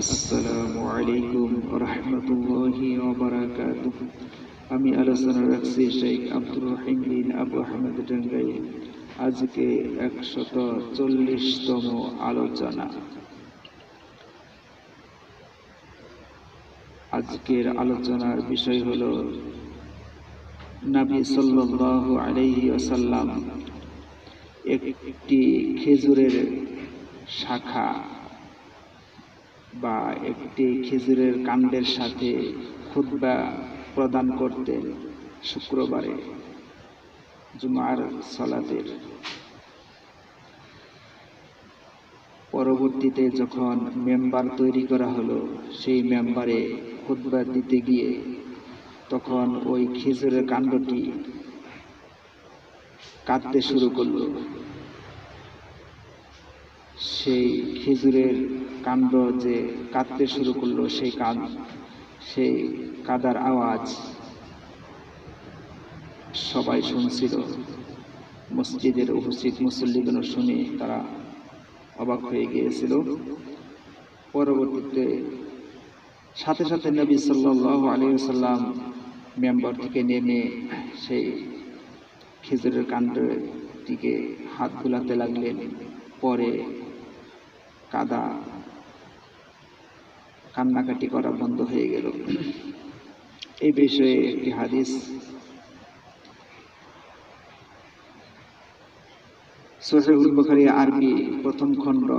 আসসালামু আলাইকুম রহমতুল্লাহি ওয়া বারাকাতুহু। আমি আলোচনা রাখছি শেখ আব্দুর রহিম বিন আবু আহমেদ টাঙ্গাইল। আজকে 140তম আলোচনা। আজকের আলোচনার বিষয় হলো নবী সাল্লাল্লাহু আলাইহি ওয়াসাল্লাম একটি খেজুরের শাখা বা একটি খেজুরের কাণ্ডের সাথে খুতবা প্রদান করতেন শুক্রবারে জুমার সালাতের। পরবর্তীতে যখন মেম্বার তৈরি করা হলো, সেই মেম্বারে খুতবা দিতে গিয়ে তখন ওই খেজুরের কাণ্ডটি কাঁদতে শুরু করলো। সেই খেজুরের কাণ্ড যে কাঁদতে শুরু করলো, সেই কাদার আওয়াজ সবাই শুনছিল। মসজিদের উপস্থিত মুসল্লিগণ শুনে তারা অবাক হয়ে গিয়েছিল। পরবর্তীতে সাথে সাথে নবী সাল্লাল্লাহু আলাইহি ওয়াসাল্লাম মেম্বার থেকে নেমে সেই খেজুরের কাণ্ডের দিকে হাত বুলাতে লাগলেন। পরে কান্নাকাটি করা বন্ধ হয়ে গেল। এই বিষয়ে একটি হাদিস সহিহুল বুখারী আরবি প্রথম খণ্ড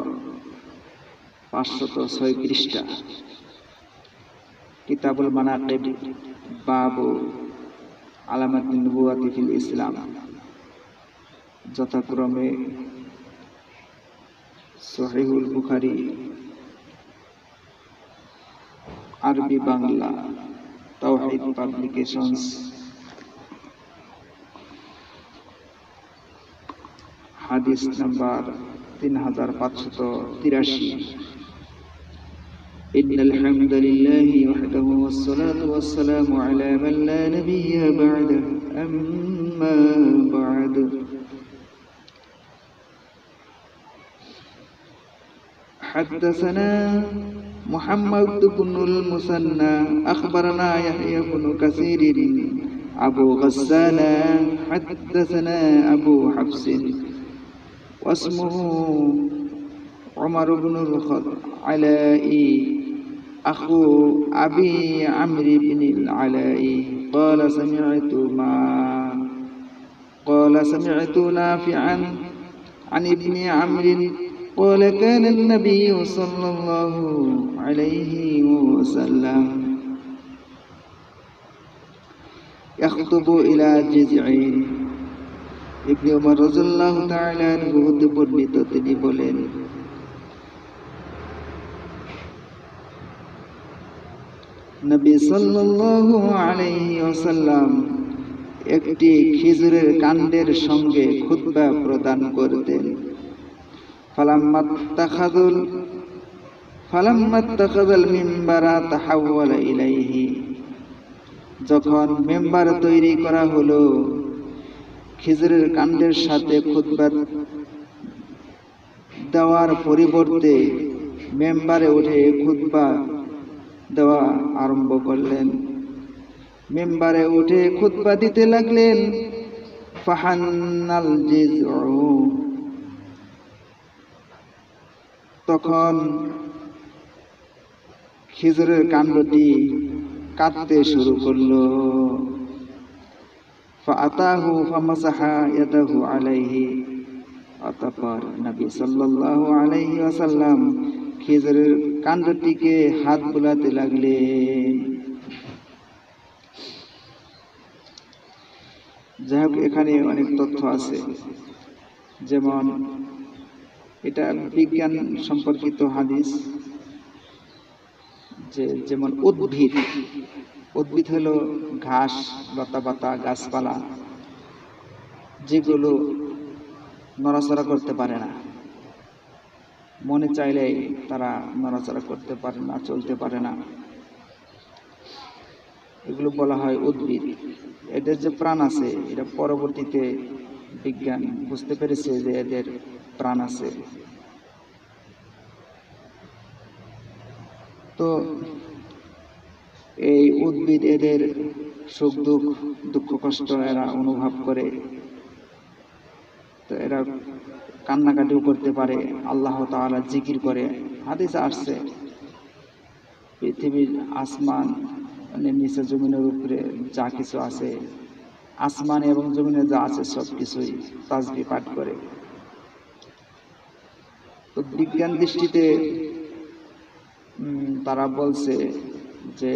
506 পৃষ্ঠা, কিতাবুল মানাকিব, বাবু আলামাতুন নবুওয়াতি ফিল ইসলাম, যথাক্রমে সহিহুল বুখারী আরবি বাংলা, তাওহীদ পাবলিকেশনস, হাদিস নাম্বার 3583। ইন্নাল হামদুলিল্লাহি ওয়াহদাহু ওয়াসসালাতু ওয়াসসালামু আলা মান লা নাবিয়্যা বা'দাহু, আম্মা বা'দু। حدثنا محمد بن المثنى أخبرنا يحيى بن كثير أبو غسان حدثنا أبو حفص واسمه عمر بن العلاء أخو أبي عمرو بن العلاء قال سمعت نافعا عن ابن عمرو قال كان النبي صلى الله عليه وسلم يخطب إلى جذعين। ইবনে উমর রাদিয়াল্লাহু তাআলা আনহু হতে বর্ণিত, তিনি বলেন, নবী সাল্লাল্লাহু আলাইহি ওয়াসাল্লাম একটি খেজুরের কাণ্ডের সঙ্গে খুতবা প্রদান করতেন। ফালাম্মাত্তাখাযাল মিম্বারা তাহাওয়ালা ইলাইহি, যখন মেম্বার তৈরি করা হলো, খেজুরের কাণ্ডের সাথে খুতবা দেওয়ার পরিবর্তে মেম্বারে উঠে খুতবা দেওয়া আরম্ভ করলেন। মেম্বারে উঠে খুতবা দিতে লাগলেন। ফাহান্নাল জিজউ, তখন খেজুরের কাণ্ডটি কাঁদতে শুরু করলো। ফাআতাহু ফামাসাহা ইয়াদাহু আলাইহি, অতঃপর নবী সাল্লাল্লাহু আলাইহি ওয়াসাল্লাম খেজুরের কাণ্ডটিকে হাত বুলাতে লাগলেন। যাই হোক, এখানে অনেক তথ্য আছে। যেমন এটা বিজ্ঞান সম্পর্কিত হাদিস, যেমন উদ্ভিদ হলো ঘাস, লতাপাতা, গাছপালা, যেগুলো নড়াচড়া করতে পারে না। মনে চাইলেই তারা নড়াচড়া করতে পারে না, চলতে পারে না। এগুলো বলা হয় উদ্ভিদ। এদের যে প্রাণ আছে, এটা পরবর্তীতে বিজ্ঞান বুঝতে পেরেছে যে এদের প্রাণ আছে। তো এই উদ্ভিদ এদের সুখ দুঃখ কষ্ট এরা অনুভব করে, তো এরা কান্নাকাটিও করতে পারে, আল্লাহ তাআলা জিকির করে। হাদিসে আসছে পৃথিবীর আসমান নিচে জমিনের উপরে যা কিছু আছে, আসমান এবং জমিনে যা আছে সব কিছুই তাসবিহ পাঠ করে। তো বিজ্ঞান দৃষ্টিতে তারা বলছে যে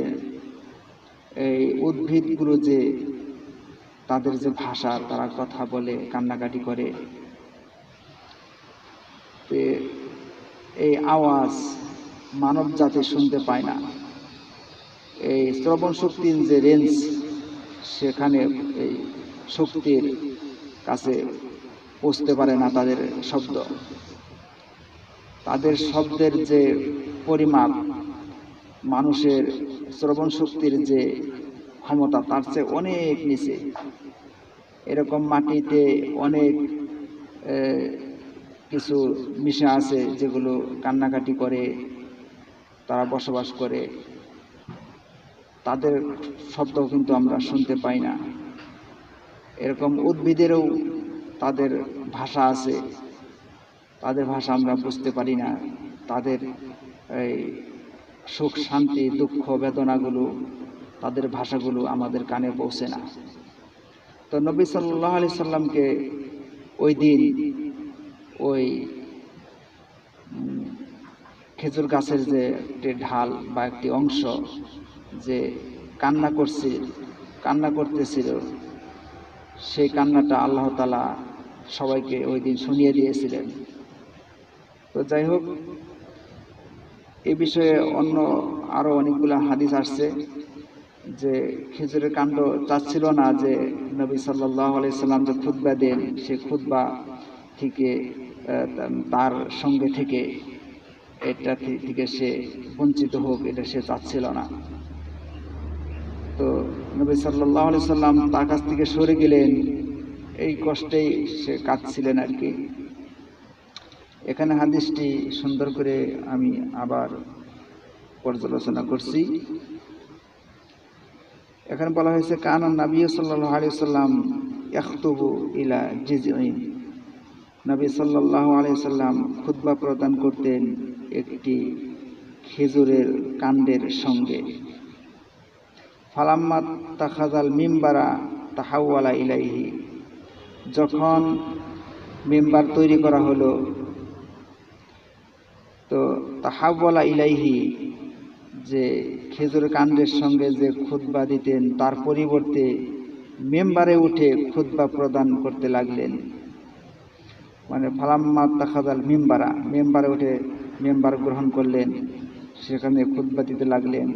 এই উদ্ভিদগুলো যে তাদের যে ভাষা, তারা কথা বলে, কান্নাকাটি করে, এই আওয়াজ মানব জাতি শুনতে পায় না। এই শ্রবণ শক্তির যে রেঞ্জ, সেখানে এই শক্তির কাছে পৌঁছতে পারে না তাদের শব্দ। তাদের শব্দের যে পরিমাপ মানুষের শ্রবণ শক্তির যে ক্ষমতা তার চেয়ে অনেক নিচে। এরকম মাটিতে অনেক কিছু মিশে আছে যেগুলো কান্নাকাটি করে, তারা বসবাস করে, তাদের শব্দ কিন্তু আমরা শুনতে পাই না। এরকম উদ্ভিদেরও তাদের ভাষা আছে, তাদের ভাষা আমরা বুঝতে পারি না। তাদের এই সুখ শান্তি দুঃখ বেদনাগুলো, তাদের ভাষাগুলো আমাদের কানে পৌঁছে না। তো নবী সাল্লাল্লাহু আলাইহি সাল্লামকে ওই দিন ওই খেজুর গাছের যে একটি ঢাল বা একটি অংশ যে কান্না করতেছিল, সেই কান্নাটা আল্লাহ তাআলা সবাইকে ওই দিন শুনিয়ে দিয়েছিলেন। তো যাই হোক, এ বিষয়ে অন্য আরো অনেকগুলা হাদিস আসছে যে খেজুরের কাণ্ড চাচ্ছিল না যে নবী সাল্লাল্লাহু আলাইহি সাল্লাম যে খুতবা দেন, সে খুতবা থেকে তার সঙ্গে থেকে এটা থেকে সে বঞ্চিত হোক, এটা সে চাচ্ছিল না। তো নবী সাল্লাল্লাহু আলাইহি সাল্লাম তার কাছ থেকে সরে গেলেন, এই কষ্টেই সে কাঁদছিলেন আর কি। এখানে হাদিসটি সুন্দর করে আমি আবার পর্যালোচনা করছি। এখানে বলা হয়েছে কানা নবী সাল্লাল্লাহু আলাইহি সাল্লাম ইয়াখতুবু ইলা জিজইন, নবী সাল্লাল্লাহু আলাইহি সাল্লাম খুতবা প্রদান করতেন একটি খেজুরের কাণ্ডের সঙ্গে। ফালাম্মা তাখাযাল মিম্বারা তাহাওয়ালা ইলাইহি, যখন মিম্বার তৈরি করা হলো, তো তাহাওয়ালা ইলাইহি যে খেজুর কাণ্ডের সঙ্গে যে খুতবা দিতেন, তার পরিবর্তে মেম্বারে উঠে খুতবা প্রদান করতে লাগলেন। মানে ফালাম্মা তাখাযাল মিম্বারা, মেম্বারে উঠে মেম্বার গ্রহণ করলেন, সেখানে খুতবা দিতে লাগলেন।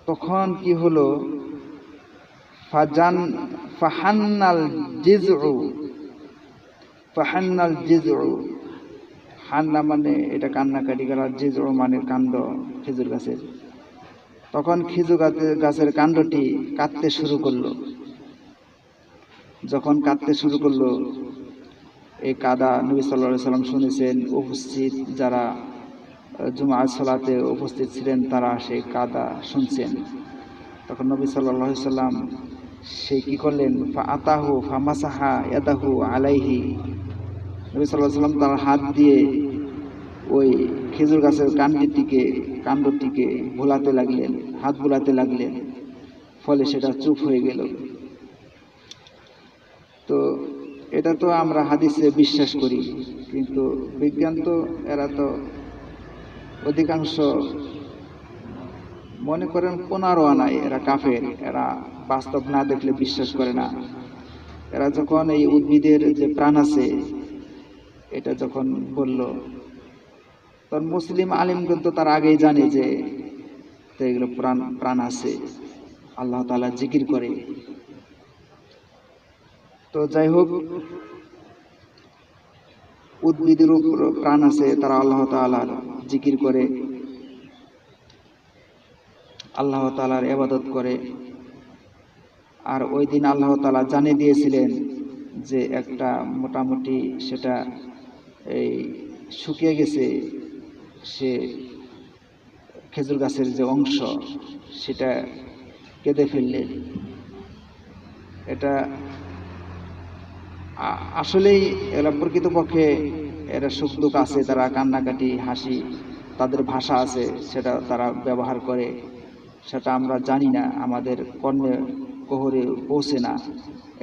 তখন কি হলো, ফাহান্নাল জিজউ, হান্না মানে এটা কান্নাকাটি করা, জিজউ মানে কাণ্ড খেজুর গাছের। তখন খেজুর গাছের কাণ্ডটি কাঁদতে শুরু করলো। যখন কাঁদতে শুরু করলো, এই কাদা নবী সাল্লাল্লাহু আলাইহি সাল্লাম শুনেছেন। উপস্থিত যারা জুমার সালাতে উপস্থিত ছিলেন তারা সেই কাদা শুনছেন। তখন নবী সাল্লাল্লাহু আলাইহি সাল্লাম সে কি করলেন, ফাআতাহু ফামাসাহা ইয়াদাহু আলাইহি, নবী সাল্লাল্লাহু আলাইহি সাল্লাম তার হাত দিয়ে ওই খেজুর গাছের কাণ্ডটিকে ভোলাতে লাগলেন, হাত ভোলাতে লাগলেন, ফলে সেটা চুপ হয়ে গেল। তো এটা তো আমরা হাদিসে বিশ্বাস করি, কিন্তু বিজ্ঞান তো এরা তো অধিকাংশ মনে করেন 15 আনায় এরা কাফের, এরা বাস্তব না দেখলে বিশ্বাস করে না। এরা যখন এই উদ্ভিদের যে প্রাণ আছে এটা যখন বলল, তখন মুসলিম আলিম কিন্তু তার আগেই জানে যে এগুলো প্রাণ আছে, আল্লাহ তাআলা জিকির করে। তো যাই হোক, উদ্ভিদের উপর প্রাণ আছে, তারা আল্লাহ তাআলার জিকির করে, আল্লাহ তাআলার ইবাদত করে। আর ওই দিন আল্লাহ তাআলা জানিয়ে দিয়েছিলেন যে একটা মোটামুটি সেটা এই শুকিয়ে গেছে, সে খেজুর গাছের যে অংশ সেটা কেঁদে ফেললেন। এটা আসলেই এরা প্রকৃতপক্ষে এরা সুখ দুঃখ আছে, তারা কান্নাকাটি হাসি তাদের ভাষা আছে, সেটা তারা ব্যবহার করে, সেটা আমরা জানি না, আমাদের কর্ণে কোহরে পৌঁছে না।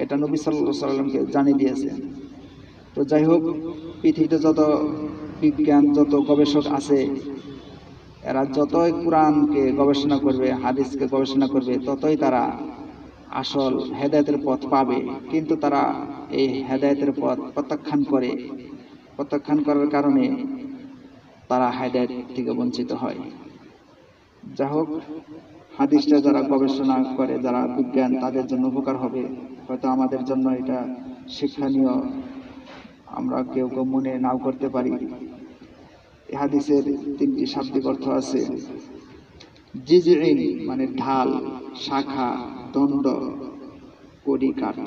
এটা নবী সাল্লাল্লাহু আলাইহি সাল্লামকে জানিয়ে দিয়েছেন। তো যাই হোক, পৃথিবীতে যত বিজ্ঞান, যত গবেষক আছে, এরা যতই কোরআনকে গবেষণা করবে, হাদিসকে গবেষণা করবে, ততই তারা আসল হেদায়েতের পথ পাবে। কিন্তু তারা এই হেদায়েতের পথ প্রত্যাখ্যান করার কারণে তারা হেদায়েত থেকে বঞ্চিত হয়। যা হোক, হাদিসটা যারা গবেষণা করে, যারা বিজ্ঞান, তাদের জন্য উপকার হবে, হয়তো আমাদের জন্য এটা শিক্ষণীয়, আমরা কেউ কেউ মনে নাও করতে পারি। এই হাদিসের 3টি শাব্দিক অর্থ আছে। জিজইন মানে ঢাল, শাখা, দণ্ড, কড়ি, কাঠ।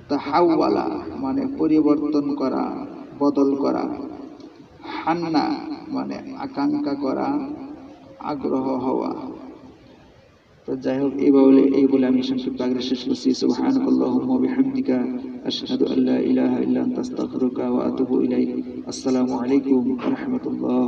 তাহাওয়ালা মানে পরিবর্তন করা, বদল করা। হান্না মানে আকাঙ্ক্ষা করা, আগ্রহ হওয়া। তো যাই হোক, এই বলে আমি সংক্ষিপ্ত আগে শেষ করছি। সুবহানাকাল্লাহুম্মা ওয়া বিহামদিকা আশহাদু আল্লা ইলাহা ইল্লা আনতা আস্তাগফিরুকা ওয়া আতুবু ইলাইক। আসসালামু আলাইকুম ওয়া রাহমাতুল্লাহ।